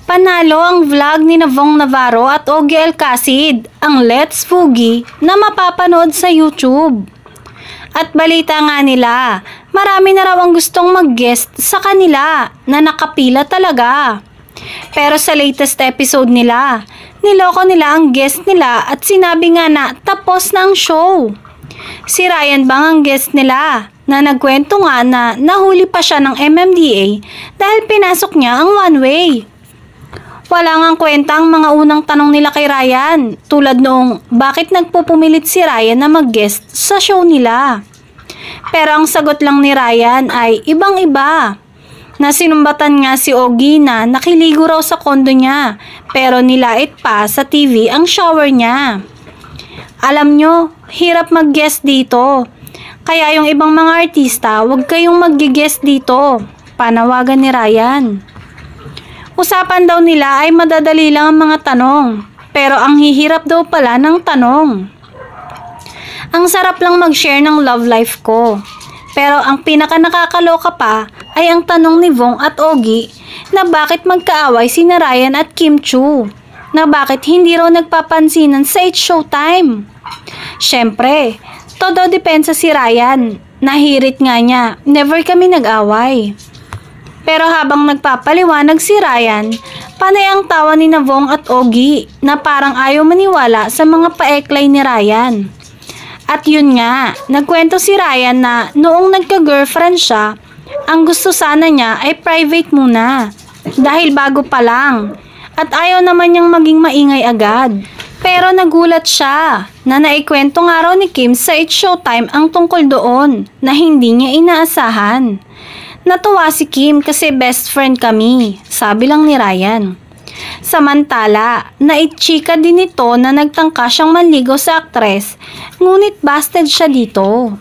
Panalo ang vlog ni Vong Navarro at Ogie Alcacid, ang Let's Fugi na mapapanood sa YouTube. At balita nga nila, marami na raw ang gustong mag-guest sa kanila na nakapila talaga. Pero sa latest episode nila, niloko nila ang guest nila at sinabi nga na tapos na ang show. Si Ryan bang ang guest nila na nagkwento nga na nahuli pa siya ng MMDA dahil pinasok niya ang one-way. Wala ngang kwenta ang mga unang tanong nila kay Ryan, tulad noong bakit nagpupumilit si Ryan na mag-guest sa show nila. Pero ang sagot lang ni Ryan ay ibang-iba. Na sinumbatan nga si Ogie na nakiligo raw sa kondo niya, pero nilait pa sa TV ang shower niya. Alam nyo, hirap mag-guest dito. Kaya yung ibang mga artista, huwag kayong mag-guest dito. Panawagan ni Ryan. Usapan daw nila ay madadali lang ang mga tanong, pero ang hihirap daw pala ng tanong. Ang sarap lang mag-share ng love life ko, pero ang pinaka nakakaloka pa ay ang tanong ni Vong at Ogie na bakit magkaaway sina Ryan at Kim Chiu, na bakit hindi raw nagpapansinan sa It's Showtime. Syempre, todo depensa si Ryan, nahirit nga niya, never kami nag-away. Pero habang nagpapaliwanag si Ryan, panay ang tawa ni Vong at Ogie na parang ayaw maniwala sa mga paeklay ni Ryan. At yun nga, nagkwento si Ryan na noong nagka-girlfriend siya, ang gusto sana niya ay private muna dahil bago pa lang at ayaw naman niyang maging maingay agad. Pero nagulat siya na naikwento nga raw ni Kim sa It's Showtime ang tungkol doon na hindi niya inaasahan. Natuwa si Kim kasi best friend kami, sabi lang ni Ryan. Samantala, naitchika din ito na nagtangka siyang manligaw sa aktres, ngunit busted siya dito.